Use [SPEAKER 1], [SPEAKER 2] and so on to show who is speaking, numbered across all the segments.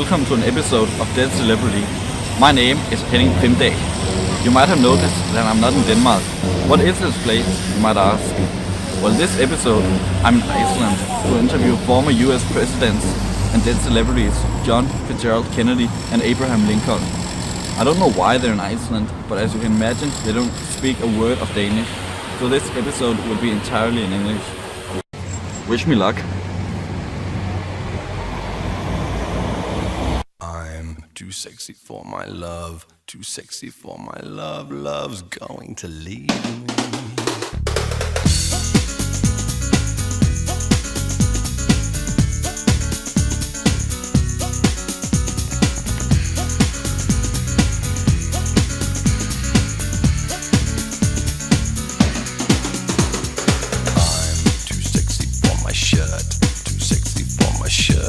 [SPEAKER 1] Welcome to an episode of Dead Celebrity. My name is Henning Primdahl. You might have noticed that I'm not in Denmark. What is this place, you might ask? Well, this episode, I'm in Iceland to interview former US presidents and dead celebrities John Fitzgerald Kennedy and Abraham Lincoln. I don't know why they're in Iceland, but as you can imagine, they don't speak a word of Danish, so this episode will be entirely in English. Wish me luck.
[SPEAKER 2] I'm too sexy for my love, too sexy for my love, love's going to leave me.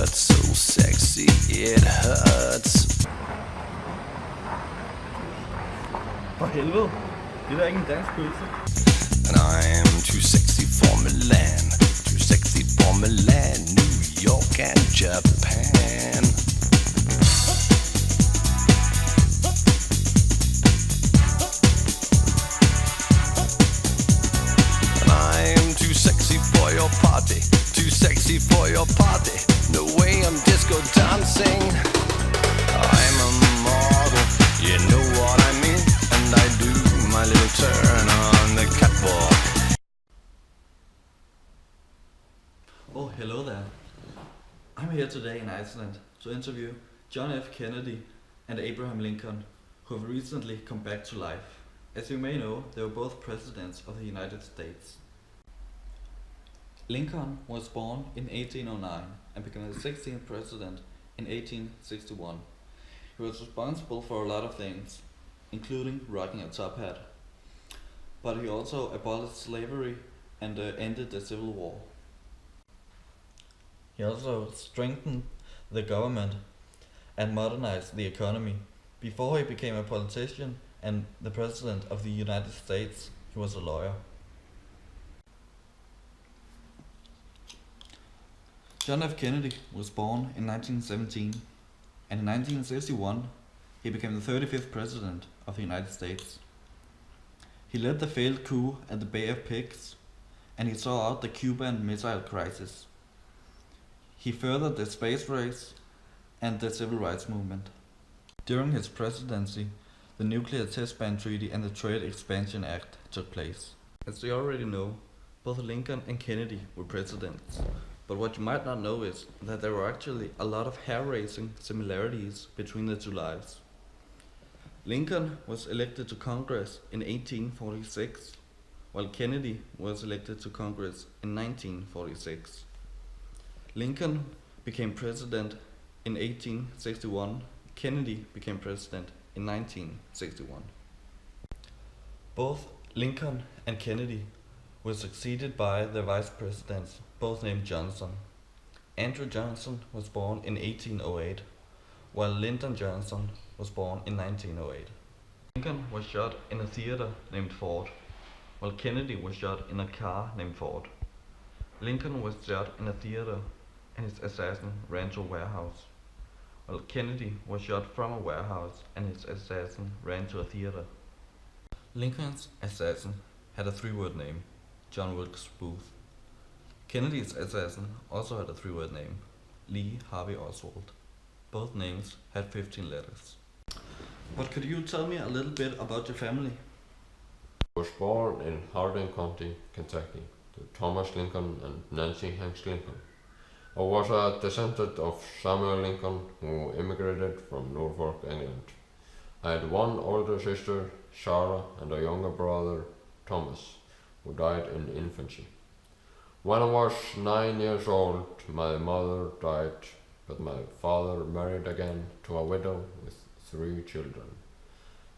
[SPEAKER 2] So sexy it hurts.
[SPEAKER 1] For helvede, det er ikke en dansk pølse.
[SPEAKER 2] And I'm too sexy for Milan, too sexy for Milan, New York and Japan. And I'm too sexy for your party, too sexy for your party. No way I'm disco dancing. I'm a model, you know what I mean. And I do my little turn on the catwalk.
[SPEAKER 1] Oh, hello there. I'm here today in Iceland to interview John F. Kennedy and Abraham Lincoln, who have recently come back to life. As you may know, they were both presidents of the United States. Lincoln was born in 1809 and became the 16th president in 1861. He was responsible for a lot of things, including rocking a top hat. But he also abolished slavery and ended the Civil War. He also strengthened the government and modernized the economy. Before he became a politician and the president of the United States, he was a lawyer. John F. Kennedy was born in 1917, and in 1961 he became the 35th president of the United States. He led the failed coup at the Bay of Pigs, and he saw out the Cuban Missile Crisis. He furthered the space race and the civil rights movement. During his presidency, the Nuclear Test Ban Treaty and the Trade Expansion Act took place. As you already know, both Lincoln and Kennedy were presidents. But what you might not know is that there were actually a lot of hair-raising similarities between the two lives. Lincoln was elected to Congress in 1846, while Kennedy was elected to Congress in 1946. Lincoln became president in 1861, Kennedy became president in 1961. Both Lincoln and Kennedy were succeeded by their vice presidents, both named Johnson. Andrew Johnson was born in 1808, while Lyndon Johnson was born in 1908. Lincoln was shot in a theater named Ford, while Kennedy was shot in a car named Ford. Lincoln was shot in a theater and his assassin ran to a warehouse, while Kennedy was shot from a warehouse and his assassin ran to a theater. Lincoln's assassin had a three-word name, John Wilkes Booth. Kennedy's assassin also had a three-word name, Lee Harvey Oswald. Both names had 15 letters. But could you tell me a little bit about your family?
[SPEAKER 3] I was born in Hardin County, Kentucky, to Thomas Lincoln and Nancy Hanks Lincoln. I was a descendant of Samuel Lincoln, who immigrated from Norfolk, England. I had one older sister, Sarah, and a younger brother, Thomas, who died in infancy. When I was 9 years old, my mother died, but my father married again to a widow with 3 children.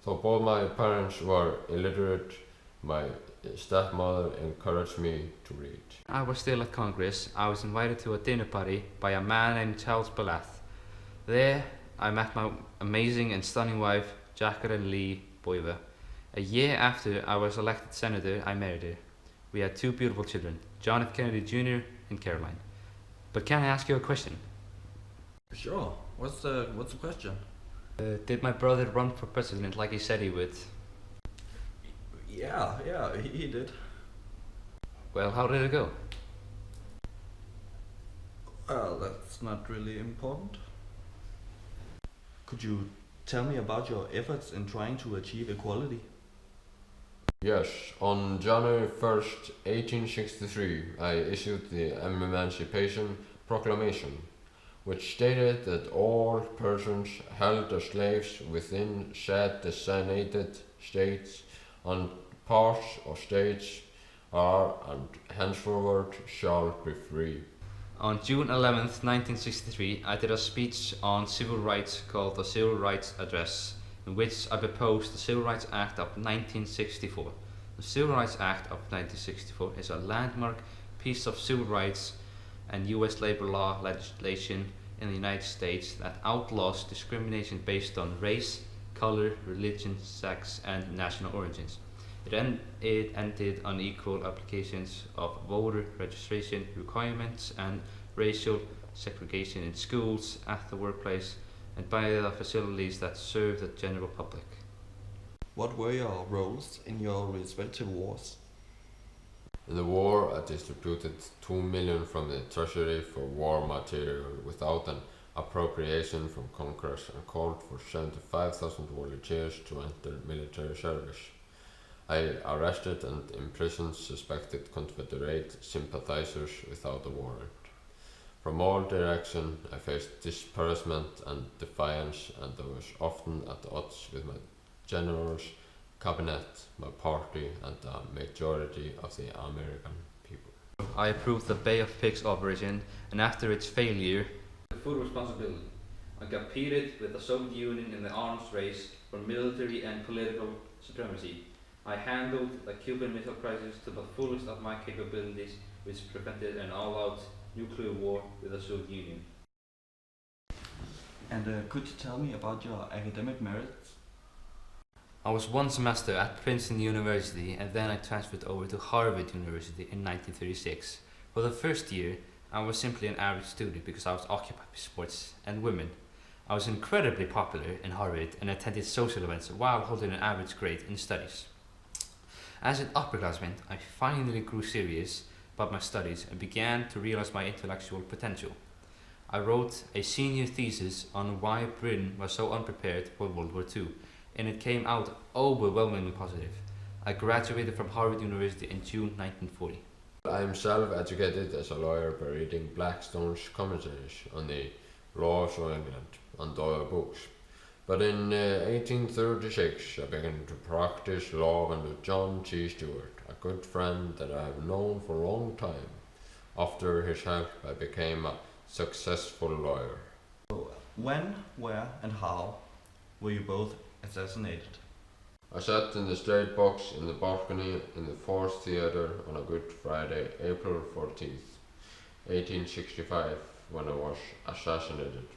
[SPEAKER 3] Though both my parents were illiterate, my stepmother encouraged me to read.
[SPEAKER 4] I was still at Congress. I was invited to a dinner party by a man named Charles Balath. There, I met my amazing and stunning wife, Jacqueline Lee Boiver. A year after I was elected senator, I married her. We had 2 beautiful children, John F. Kennedy Jr. and Caroline. But can I ask you a question?
[SPEAKER 1] Sure. What's the question?
[SPEAKER 4] Did my brother run for president like he said he would?
[SPEAKER 1] Yeah, he did.
[SPEAKER 4] Well, how did it go?
[SPEAKER 1] Well, that's not really important. Could you tell me about your efforts in trying to achieve equality?
[SPEAKER 3] Yes, on January 1st, 1863, I issued the Emancipation Proclamation, which stated that all persons held as slaves within said designated states and parts of states are and henceforward shall be free.
[SPEAKER 4] On June 11th, 1963, I did a speech on civil rights called the Civil Rights Address, in which I proposed the Civil Rights Act of 1964. The Civil Rights Act of 1964 is a landmark piece of civil rights and US labor law legislation in the United States that outlaws discrimination based on race, color, religion, sex, and national origins. It ended unequal applications of voter registration requirements and racial segregation in schools, at the workplace, and by the facilities that serve the general public.
[SPEAKER 1] What were your roles in your respective wars?
[SPEAKER 3] In the war, I distributed 2 million from the treasury for war material without an appropriation from Congress and called for 75,000 volunteers to enter military service. I arrested and imprisoned suspected Confederate sympathizers without a warrant. From all directions, I faced disparagement and defiance, and I was often at odds with my generals, cabinet, my party, and the majority of the American people.
[SPEAKER 4] I approved the Bay of Pigs operation, and after its failure, the full responsibility. I competed with the Soviet Union in the arms race for military and political supremacy. I handled the Cuban Missile Crisis to the fullest of my capabilities, which prevented an all-out nuclear war with the Soviet Union.
[SPEAKER 1] And could you tell me about your academic merits?
[SPEAKER 4] I was one semester at Princeton University, and then I transferred over to Harvard University in 1936. For the first year, I was simply an average student because I was occupied with sports and women. I was incredibly popular in Harvard and attended social events while holding an average grade in studies. As an upperclassman, I finally grew serious about my studies and began to realize my intellectual potential. I wrote a senior thesis on why Britain was so unprepared for World War II, and it came out overwhelmingly positive. I graduated from Harvard University in June 1940.
[SPEAKER 3] I am self-educated as a lawyer by reading Blackstone's commentaries on the laws of England and other books. But in 1836 I began to practice law under John T. Stewart, a good friend that I have known for a long time. After his help I became a successful lawyer.
[SPEAKER 1] When, where, and how were you both assassinated?
[SPEAKER 3] I sat in the straight box in the balcony in the Fourth Theatre on a Good Friday, April 14th, 1865, when I was assassinated.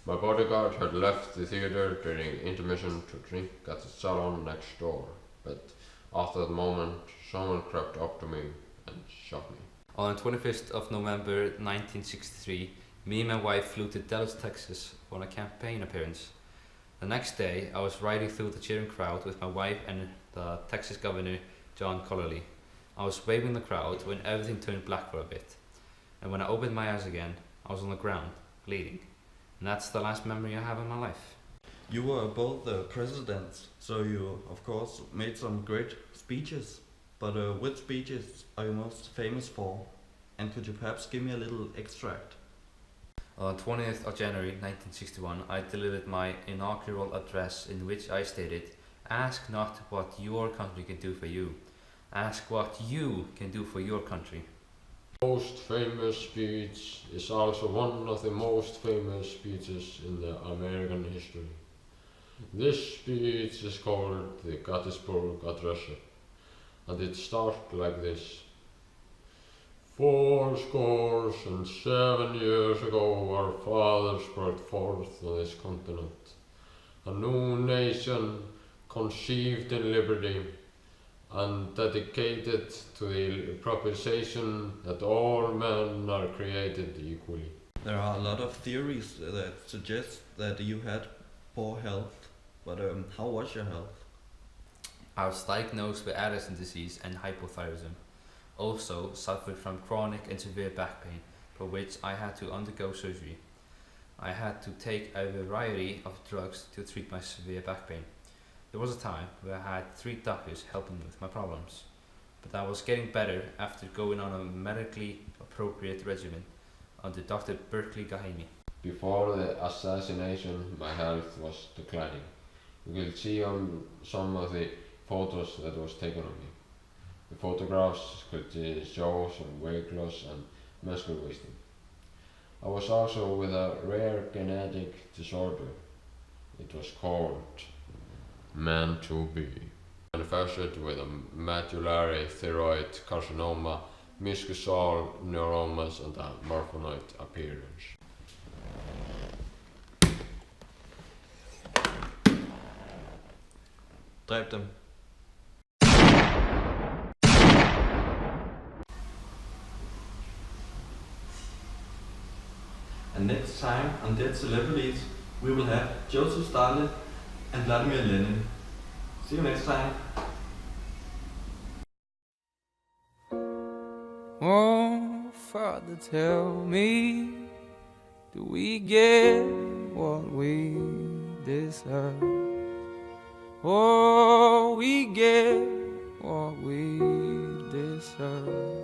[SPEAKER 3] My bodyguard had left the theatre during intermission to drink at the salon next door, but at that moment someone crept up to me and shot me.
[SPEAKER 4] On the 25th of November 1963, me and my wife flew to Dallas, Texas for a campaign appearance. The next day, I was riding through the cheering crowd with my wife and the Texas Governor, John Collerly. I was waving the crowd when everything turned black for a bit. And when I opened my eyes again, I was on the ground, bleeding. And that's the last memory I have in my life.
[SPEAKER 1] You were both the presidents, so you, of course, made some great speeches. But which speeches are you most famous for? And could you perhaps give me a little extract?
[SPEAKER 4] On 20th of January 1961, I delivered my inaugural address in which I stated, "Ask not what your country can do for you. Ask what you can do for your country."
[SPEAKER 3] Most famous speech is also one of the most famous speeches in the American history. This speech is called the Gettysburg Address, and it starts like this. 77 years ago our fathers brought forth on this continent a new nation conceived in liberty and dedicated to the proposition that all men are created equally.
[SPEAKER 1] There are a lot of theories that suggest that you had poor health, but how was your health?
[SPEAKER 4] I was diagnosed with Addison disease and hypothyroidism. Also suffered from chronic and severe back pain, for which I had to undergo surgery. I had to take a variety of drugs to treat my severe back pain. There was a time where I had 3 doctors helping with my problems, but I was getting better after going on a medically appropriate regimen under Dr. Berkeley Gahemi.
[SPEAKER 3] Before the assassination, my health was declining. You will see on some of the photos that was taken of me. The photographs could show some weight loss and muscle wasting. I was also with a rare genetic disorder. It was called man to be. Manifested with a medullary thyroid carcinoma, mucosal neuromas and a morphonoid appearance.
[SPEAKER 1] Dræb dem. And next time on Dead Celebrities, we will have Joseph Stalin and Vladimir Lenin. See you next time.
[SPEAKER 5] Oh, Father, tell me, do we get what we deserve? Oh, we get what we deserve.